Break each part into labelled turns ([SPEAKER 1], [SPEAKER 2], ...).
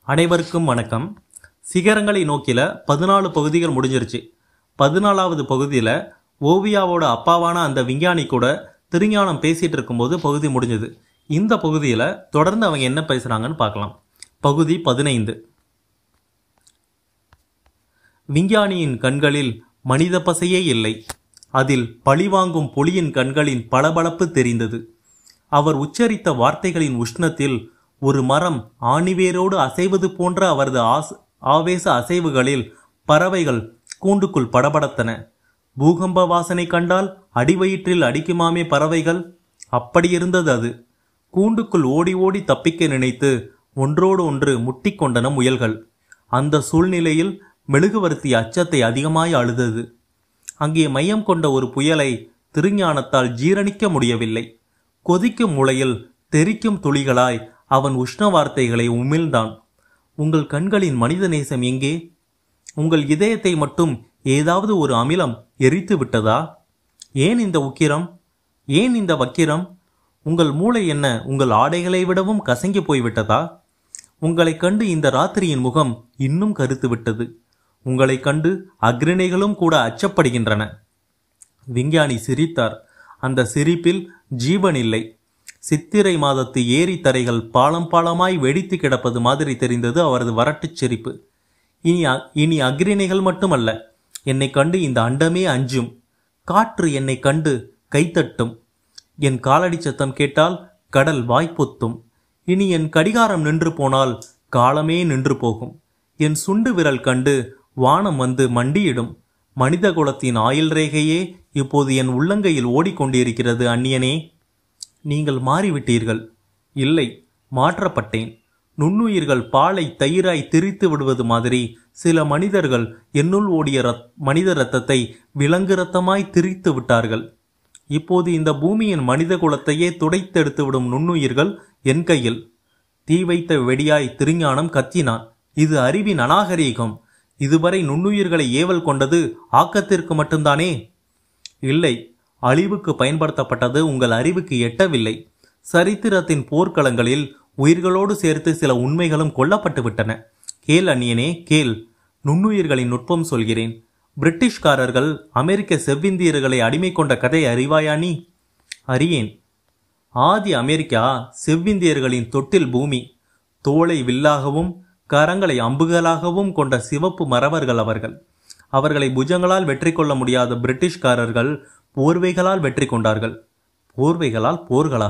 [SPEAKER 1] அனைவருக்கும் வணக்கம். சிகரங்களை நோக்கில 14 பகுதிகள் முடிஞ்சிருச்சு. 14வது பகுதியில் ஓவியாவோட அப்பாவான அந்த விஞ்ஞானி கூட திருஞானம் பேசிட்டு இருக்கும்போது பகுதி முடிஞ்சது. இந்த பகுதியில் தொடர்ந்து அவங்க என்ன பேசுகிறாங்கன்னு பார்க்கலாம். பகுதி 15. விஞ்ஞானியின் கண்களில் மனித பசையே இல்லை. அதில் பழிவாங்கும் புலியின் கண்களின் பளபளப்பு தெரிந்தது. அவர் உச்சரித்த வார்த்தைகளின் உஷ்ணத்தில் ஒரு மரம் ஆணிவேரோடு அசைவது போன்ற அவரது ஆவேச அசைவுகளில் பறவைகள் கூண்டுக்குள் படபடத்தன. பூகம்ப வாசனை கண்டால் அடிவயிற்றில் அடிக்குமாமே பறவைகள், அப்படியிருந்தது அது. கூண்டுக்குள் ஓடி ஓடி தப்பிக்க நினைத்து ஒன்றோடு ஒன்று முட்டிக்கொண்டன முயல்கள். அந்த சூழ்நிலையில் மெழுகுவர்த்தி அச்சத்தை அதிகமாய் அழுதது. அங்கே மையம் கொண்ட ஒரு புயலை திருஞானத்தால் ஜீரணிக்க முடியவில்லை. கொதிக்கும் முளையில் தெரிக்கும் துளிகளாய் அவன் உஷ்ண வார்த்தைகளை உமிழ்ந்தான். உங்கள் கண்களின் மனித நேசம் எங்கே? உங்கள் இதயத்தை மட்டும் ஏதாவது ஒரு அமிலம் எரித்து விட்டதா? ஏன் இந்த உக்கிரம்? ஏன் இந்த வக்கிரம்? உங்கள் மூளை என்ன உங்கள் ஆடைகளை விடவும் கசங்கி போய்விட்டதா? உங்களை கண்டு இந்த ராத்திரியின் முகம் இன்னும் கருத்து விட்டது. உங்களை கண்டு அக்ரிணைகளும் கூட அச்சப்படுகின்றன. விஞ்ஞானி சிரித்தார். அந்த சிரிப்பில் ஜீவன் இல்லை. சித்திரை மாதத்து ஏரி தரைகள் பாலம் பாலமாய் வெடித்து கிடப்பது மாதிரி தெரிந்தது அவரது வரட்டுச் சிரிப்பு. இனி அக்ரிணைகள் மட்டுமல்ல, என்னை கண்டு இந்த அண்டமே அஞ்சும். காற்று என்னை கண்டு கைத்தட்டும். என் காலடி சத்தம் கேட்டால் கடல் வாய்ப்பொத்தும். இனி என் கடிகாரம் நின்று போனால் காலமே நின்று போகும். என் சுண்டு விரல் கண்டு வானம் வந்து மண்டியிடும். மனித குலத்தின் ஆயுள் ரேகையே இப்போது என் உள்ளங்கையில் ஓடிக்கொண்டிருக்கிறது. அந்நியனே, நீங்கள் மாறிவிட்டீர்கள். இல்லை, மாற்றப்பட்டேன். நுண்ணுயிர்கள் பாலை தயிராய் திரித்து விடுவது மாதிரி சில மனிதர்கள் என்னுள் ஓடிய மனித இரத்தத்தை விலங்கு இரத்தமாய் திரித்து விட்டார்கள். இப்போது இந்த பூமியின் மனித குலத்தையே துடைத்தெடுத்து விடும் நுண்ணுயிர்கள் என் கையில். தீ வைத்த வெடியாய் திருஞானம் கத்தினான். இது அறிவின் அநாகரீகம். இதுவரை நுண்ணுயிர்களை ஏவல் கொண்டது ஆக்கத்திற்கு மட்டும்தானே? இல்லை, அழிவுக்கு பயன்படுத்தப்பட்டது உங்கள் அறிவுக்கு எட்டவில்லை. சரித்திரத்தின் போர்க்களங்களில் உயிர்களோடு சேர்த்து சில உண்மைகளும் கொல்லப்பட்டு விட்டன. கேள் அந்நியனே, கேள். நுண்ணுயிர்களின் நுட்பம் சொல்கிறேன். பிரிட்டிஷ்காரர்கள் அமெரிக்க செவ்விந்தியர்களை அடிமை கொண்ட கதை அறிவாயா நீ? அறியேன். ஆதி அமெரிக்கா செவ்விந்தியர்களின் தொட்டில் பூமி. தோளை வில்லாகவும் கரங்களை அம்புகளாகவும் கொண்ட சிவப்பு மறவர்கள் அவர்கள். அவர்களை புஜங்களால் வெற்றி கொள்ள முடியாத பிரிட்டிஷ்காரர்கள் போர்வைகளால் வெற்றி கொண்டார்கள். போர்வைகளால் போர்களா?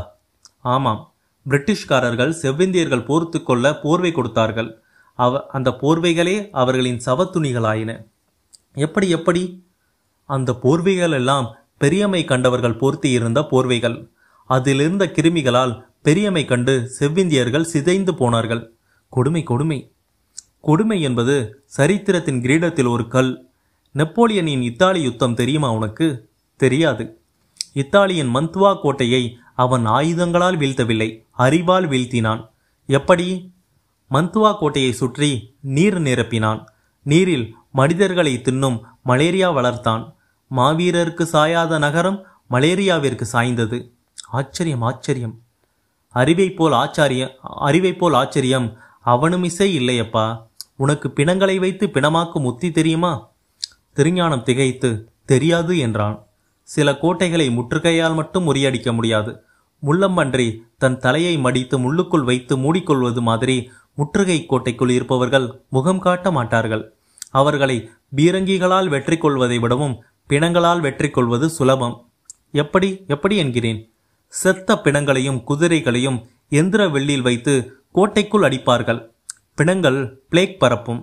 [SPEAKER 1] ஆமாம், பிரிட்டிஷ்காரர்கள் செவ்விந்தியர்கள் போர்த்து கொள்ள போர்வை கொடுத்தார்கள். அந்த போர்வைகளே அவர்களின் சவத்துணிகளாயின. எப்படி எப்படி? அந்த போர்வைகள் எல்லாம் பெரியம்மை கண்டவர்கள் போர்த்தி இருந்த போர்வைகள். அதிலிருந்த கிருமிகளால் பெரியம்மை கண்டு செவ்விந்தியர்கள் சிதைந்து போனார்கள். கொடுமை, கொடுமை. கொடுமை என்பது சரித்திரத்தின் கிரீடத்தில் ஒரு கல். நெப்போலியனின் இத்தாலி யுத்தம் தெரியுமா உனக்கு? தெரியாது. இத்தாலியின் மந்த்வா கோட்டையை அவன் ஆயுதங்களால் வீழ்த்தவில்லை, அறிவால் வீழ்த்தினான். எப்படி? மந்த்வா கோட்டையை சுற்றி நீர் நிரப்பினான். நீரில் மனிதர்களை தின்னும் மலேரியா வளர்த்தான். மாவீரருக்கு சாயாத நகரம் மலேரியாவிற்கு சாய்ந்தது. ஆச்சரியம், ஆச்சரியம். அறிவை போல் ஆச்சரியம் அவனுமிசை இல்லையப்பா. உனக்கு பிணங்களை வைத்து பிணமாக்கும் உத்தி தெரியுமா? திருஞானம் திகைத்து தெரியாது என்றான். சில கோட்டைகளை முற்றுகையால் மட்டும் முறியடிக்க முடியாது. முள்ளம்பன்றி தன் தலையை மடித்து முள்ளுக்குள் வைத்து மூடிக்கொள்வது மாதிரி முற்றுகை கோட்டைக்குள் இருப்பவர்கள் முகம் காட்ட மாட்டார்கள். அவர்களை பீரங்கிகளால் வெற்றி கொள்வதை விடவும் பிணங்களால் வெற்றி கொள்வது சுலபம். எப்படி எப்படி என்கிறேன்? செத்த பிணங்களையும் குதிரைகளையும் எந்திர வெள்ளில் வைத்து கோட்டைக்குள் அடிப்பார்கள். பிணங்கள் பிளேக் பரப்பும்.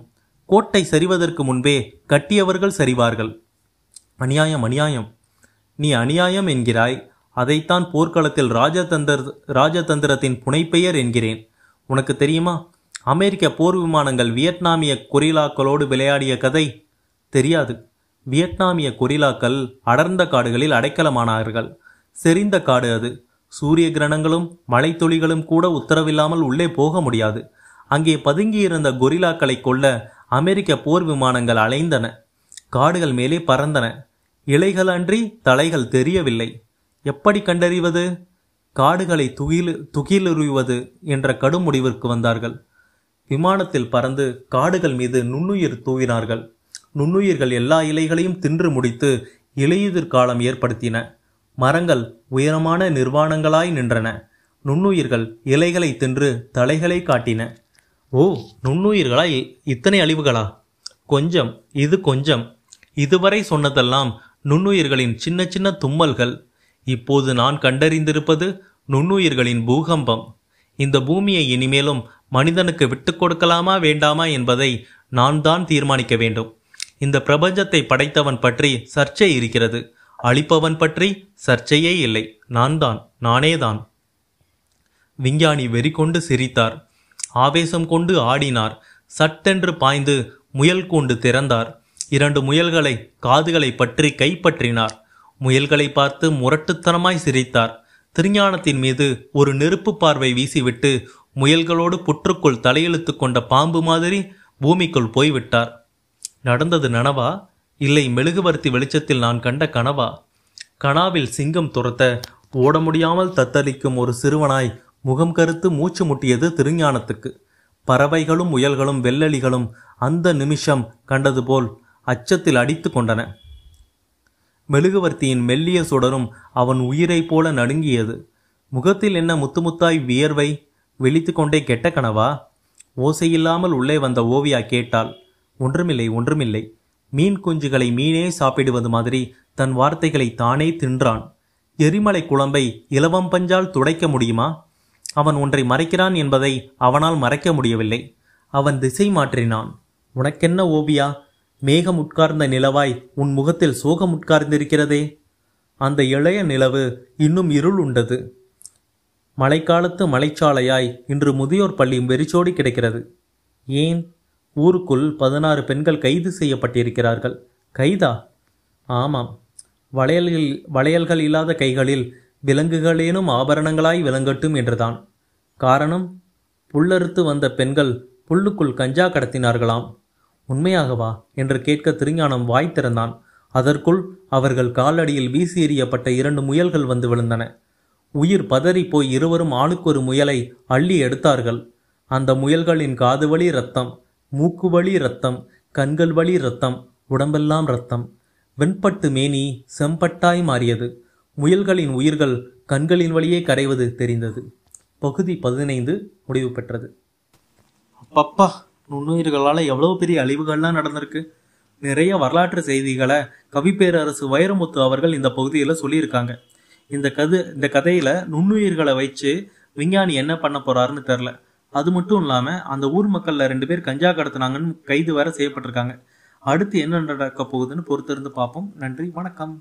[SPEAKER 1] கோட்டை சரிவதற்கு முன்பே கட்டியவர்கள் சரிவார்கள். அநியாயம், அநியாயம். நீ அநியாயம் என்கிறாய். அதைத்தான் போர்க்களத்தில் ராஜதந்திரத்தின் புனைப்பெயர் என்கிறேன். உனக்கு தெரியுமா, அமெரிக்க போர் விமானங்கள் வியட்நாமிய கொரில்லாக்களோடு விளையாடிய கதை? தெரியாது. வியட்நாமிய கொரில்லாக்கள் அடர்ந்த காடுகளில் அடைக்கலமானார்கள். செறிந்த காடு அது. சூரிய கிரணங்களும் மழைத்துளிகளும் கூட உத்தரவில்லாமல் உள்ளே போக முடியாது. அங்கே பதுங்கியிருந்த கொரில்லாக்களை கொல்ல அமெரிக்க போர் விமானங்கள் அலைந்தன. காடுகள் மேலே பறந்தன. இலைகள் அன்றி தலைகள் தெரியவில்லை. எப்படி கண்டறிவது? காடுகளை துகிலுறிவது என்ற கடும் முடிவிற்கு வந்தார்கள். விமானத்தில் பறந்து காடுகள் மீது நுண்ணுயிர் தூவினார்கள். நுண்ணுயிர்கள் எல்லா இலைகளையும் தின்று முடித்து இலையுதிர் காலம் ஏற்படுத்தின. மரங்கள் உயரமான நிர்வாணங்களாய் நின்றன. நுண்ணுயிர்கள் இலைகளை தின்று தலைகளை காட்டின. ஓ, நுண்ணுயிர்களா இத்தனை அழிவுகளா? கொஞ்சம், இது கொஞ்சம். இதுவரை சொன்னதெல்லாம் நுண்ணுயிர்களின் சின்ன சின்ன தும்மல்கள். இப்போது நான் கண்டறிந்திருப்பது நுண்ணுயிர்களின் பூகம்பம். இந்த பூமியை இனிமேலும் மனிதனுக்கு விட்டு கொடுக்கலாமா வேண்டாமா என்பதை நான் தான் தீர்மானிக்க வேண்டும். இந்த பிரபஞ்சத்தை படைத்தவன் பற்றி சர்ச்சை இருக்கிறது, அழிப்பவன் பற்றி சர்ச்சையே இல்லை. நானேதான். விஞ்ஞானி வெறி கொண்டு சிரித்தார். ஆவேசம் கொண்டு ஆடினார். சட்டென்று பாய்ந்து முயல் கூண்டு திறந்தார். 2 முயல்களை காதுகளை பற்றி கைப்பற்றினார். முயல்களை பார்த்து முரட்டுத்தனமாய் சிரித்தார். திருஞானத்தின் மீது ஒரு நெருப்பு பார்வை வீசிவிட்டு முயல்களோடு புற்றுக்குள் தலையெழுத்து கொண்ட பாம்பு மாதிரி பூமிக்குள் போய்விட்டார். நடந்தது நனவா, இல்லை மெழுகுவர்த்தி வெளிச்சத்தில் நான் கண்ட கனவா? கனாவில் சிங்கம் துரத்த ஓட முடியாமல் தத்தளிக்கும் ஒரு சிறுவனாய் முகம் கருத்து மூச்சு முட்டியது திருஞானத்துக்கு. பறவைகளும் முயல்களும் வெள்ளலிகளும் அந்த நிமிஷம் கண்டது போல் அச்சத்தில் அடித்து கொண்டன. மெழுகுவர்த்தியின் மெல்லிய சுடரும் அவன் உயிரை போல நடுங்கியது. முகத்தில் என்ன முத்துமுத்தாய் வியர்வை? விழித்து கொண்டே கெட்ட கனவா? ஓசையில்லாமல் உள்ளே வந்த ஓவியா கேட்டாள். ஒன்றுமில்லை. மீன் குஞ்சுகளை மீனே சாப்பிடுவது மாதிரி தன் வார்த்தைகளை தானே தின்றான். எரிமலை குழம்பை இலவம் பஞ்சால் துடைக்க முடியுமா? அவன் ஒன்றை மறைக்கிறான் என்பதை அவனால் மறைக்க முடியவில்லை. அவன் திசை மாற்றினான். உனக்கென்ன ஓவியா? மேகம் உட்கார்ந்த நிலவாய் உன் முகத்தில் சோகம் உட்கார்ந்திருக்கிறதே. அந்த இளைய நிலவு இன்னும் இருள் உண்டது. மழைக்காலத்து மலைச்சாலையாய் இன்று முதியோர் பள்ளி வெறிச்சோடி கிடக்கிறது. ஏன்? ஊருக்குள் 16 பெண்கள் கைது செய்யப்பட்டிருக்கிறார்கள். கைதா? ஆமாம். வளையல்கள் இல்லாத கைகளில் விலங்குகளேனும் ஆபரணங்களாய் விளங்கட்டும் என்றுதான். காரணம், புல்லறுத்து வந்த பெண்கள் புல்லுக்குள் கஞ்சா கடத்தினார்களாம். உண்மையாகவா என்று கேட்க திருஞானம் வாய் திறந்தான். அதற்குள் அவர்கள் காலடியில் வீசி எறியப்பட்ட 2 முயல்கள் வந்து விழுந்தன. உயிர் பதறி போய் இருவரும் ஆளுக்கு ஒரு முயலை அள்ளி எடுத்தார்கள். அந்த முயல்களின் காது வழி இரத்தம், மூக்கு வழி இரத்தம், கண்கள் வழி இரத்தம், உடம்பெல்லாம் இரத்தம். வெண்பட்டு மேனி செம்பட்டாய் மாறியது. முயல்களின் உயிர்கள் கண்களின் வழியே கரைவது தெரிந்தது. பகுதி 15 முடிவு பெற்றது. அப்பப்பா, நுண்ணுயிர்களால் எவ்வளவு பெரிய அழிவுகள்லாம் நடந்திருக்கு. நிறைய வரலாற்று செய்திகளை கவிப்பேரரசு வைரமுத்து அவர்கள் இந்த பகுதியில் சொல்லியிருக்காங்க. இந்த கதையில நுண்ணுயிர்களை வச்சு விஞ்ஞானி என்ன பண்ண போறாருன்னு தெரில. அது மட்டும் இல்லாமல் அந்த ஊர் மக்களில் 2 பேர் கஞ்சா கடத்தினாங்கன்னு கைது வேற செய்யப்பட்டிருக்காங்க. அடுத்து என்ன நடக்க போகுதுன்னு பொறுத்திருந்து பார்ப்போம். நன்றி, வணக்கம்.